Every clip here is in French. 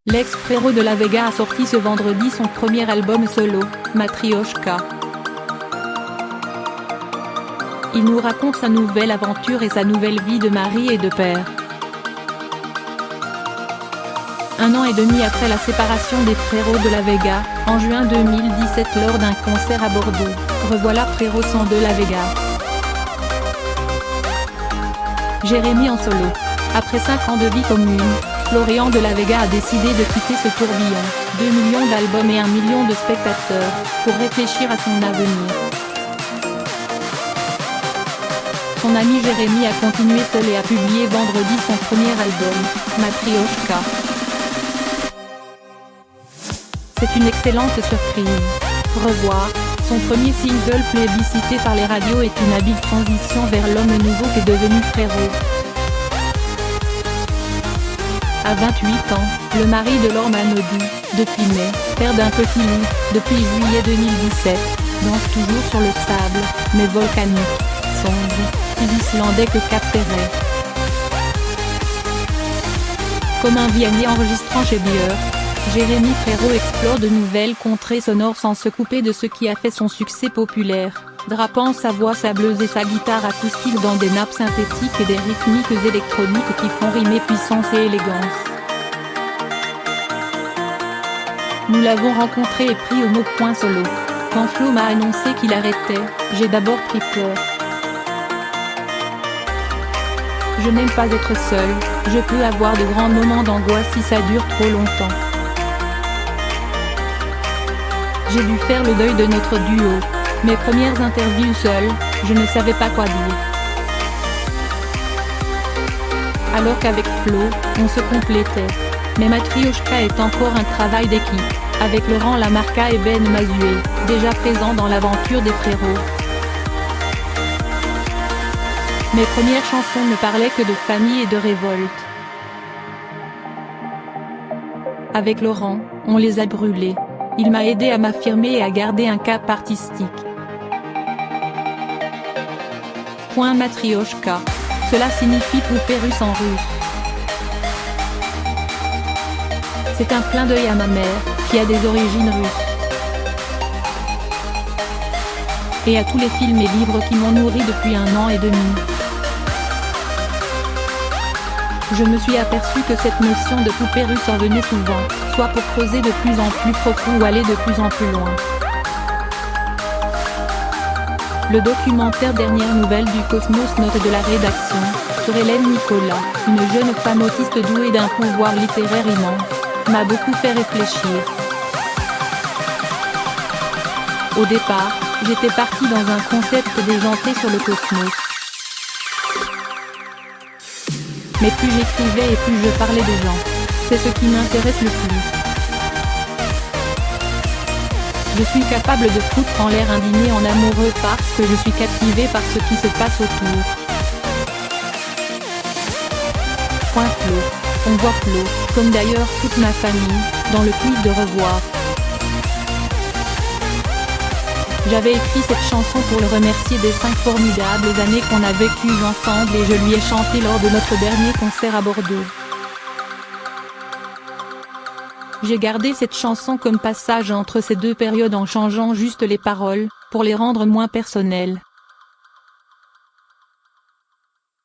L'ex-frérot de la Vega a sorti ce vendredi son premier album solo, Matrioshka. Il nous raconte sa nouvelle aventure et sa nouvelle vie de mari et de père. 1 an et demi après la séparation des frérots de la Vega, en juin 2017 lors d'un concert à Bordeaux, revoilà Frérot 102 la Vega. Jérémy en solo. Après 5 ans de vie commune, Florian de la Vega a décidé de quitter ce tourbillon, 2 millions d'albums et 1 million de spectateurs, pour réfléchir à son avenir. Son ami Jérémy a continué seul et a publié vendredi son premier album, Matrioshka. C'est une excellente surprise. Revoir, son premier single plébiscité par les radios est une habile transition vers l'homme nouveau qu'est devenu Frérot. À 28 ans, le mari de Laure Manodou, depuis mai, père d'un petit loup, depuis juillet 2017, danse toujours sur le sable, mais volcanique, sombre, plus islandais que Cap-Ferret. Comme un vieil enregistrant chez Beer, Jérémy Frérot explore de nouvelles contrées sonores sans se couper de ce qui a fait son succès populaire, drapant sa voix sableuse et sa guitare acoustique dans des nappes synthétiques et des rythmiques électroniques qui font rimer puissance et élégance. Nous l'avons rencontré et pris au mot point solo. Quand Flo m'a annoncé qu'il arrêtait, j'ai d'abord pris peur. Je n'aime pas être seule, je peux avoir de grands moments d'angoisse si ça dure trop longtemps. J'ai dû faire le deuil de notre duo. Mes premières interviews seule, je ne savais pas quoi dire. Alors qu'avec Flo, on se complétait. Mais Matrioshka est encore un travail d'équipe, avec Laurent Lamarca et Ben Mazué, déjà présents dans l'aventure des frérots. Mes premières chansons ne parlaient que de famille et de révolte. Avec Laurent, on les a brûlées. Il m'a aidé à m'affirmer et à garder un cap artistique. Point Matrioshka. Cela signifie poupée russe en russe. C'est un clin d'œil à ma mère, qui a des origines russes. Et à tous les films et livres qui m'ont nourri depuis 1 an et demi. Je me suis aperçu que cette notion de poupée russe en venait souvent, soit pour creuser de plus en plus profond ou aller de plus en plus loin. Le documentaire Dernière nouvelle du Cosmos note de la rédaction, sur Hélène Nicolas, une jeune femme autiste douée d'un pouvoir littéraire immense, m'a beaucoup fait réfléchir. Au départ, j'étais partie dans un concept déjanté sur le cosmos. Mais plus j'écrivais et plus je parlais des gens. C'est ce qui m'intéresse le plus. Je suis capable de foutre en l'air un dîner en amoureux parce que je suis captivée par ce qui se passe autour. Point Flo. On voit Flo, comme d'ailleurs toute ma famille, dans le clip de Revoir. J'avais écrit cette chanson pour le remercier des 5 formidables années qu'on a vécues ensemble et je lui ai chanté lors de notre dernier concert à Bordeaux. J'ai gardé cette chanson comme passage entre ces deux périodes en changeant juste les paroles, pour les rendre moins personnelles.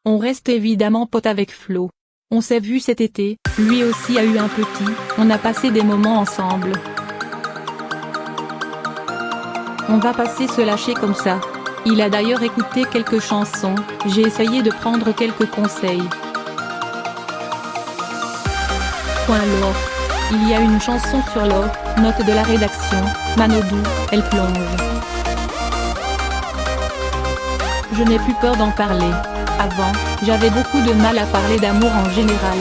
On reste évidemment potes avec Flo. On s'est vu cet été, lui aussi a eu un petit, on a passé des moments ensemble. On va passer se lâcher comme ça. Il a d'ailleurs écouté quelques chansons, j'ai essayé de prendre quelques conseils. Point Laure. Il y a une chanson sur Laure, note de la rédaction, Manodou, elle plonge. Je n'ai plus peur d'en parler. Avant, j'avais beaucoup de mal à parler d'amour en général.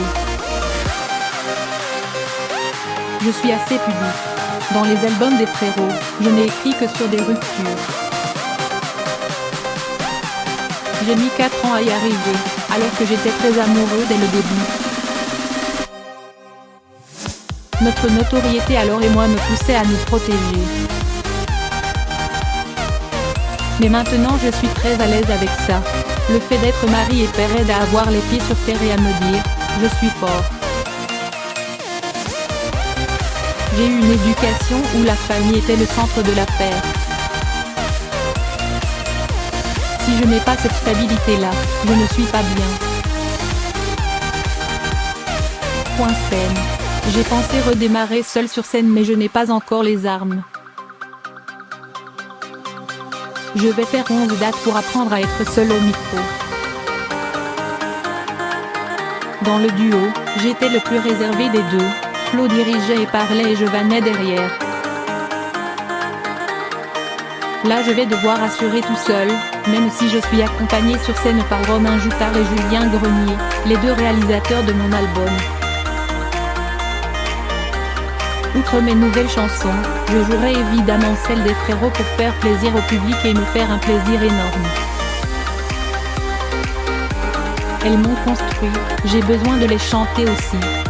Je suis assez pudique. Dans les albums des frérots, je n'ai écrit que sur des ruptures. J'ai mis 4 ans à y arriver, alors que j'étais très amoureux dès le début. Notre notoriété alors et moi me poussait à nous protéger. Mais maintenant je suis très à l'aise avec ça. Le fait d'être mari et père aide à avoir les pieds sur terre et à me dire, je suis fort. J'ai eu une éducation où la famille était le centre de l'affaire. Si je n'ai pas cette stabilité-là, je ne suis pas bien. Point scène. J'ai pensé redémarrer seul sur scène mais je n'ai pas encore les armes. Je vais faire 11 dates pour apprendre à être seul au micro. Dans le duo, j'étais le plus réservé des deux, Flo dirigeait et parlait et je vannais derrière. Là je vais devoir assurer tout seul, même si je suis accompagné sur scène par Romain Joutard et Julien Grenier, les deux réalisateurs de mon album. Outre mes nouvelles chansons, je jouerai évidemment celles des frérots pour faire plaisir au public et me faire un plaisir énorme. Elles m'ont construit, j'ai besoin de les chanter aussi.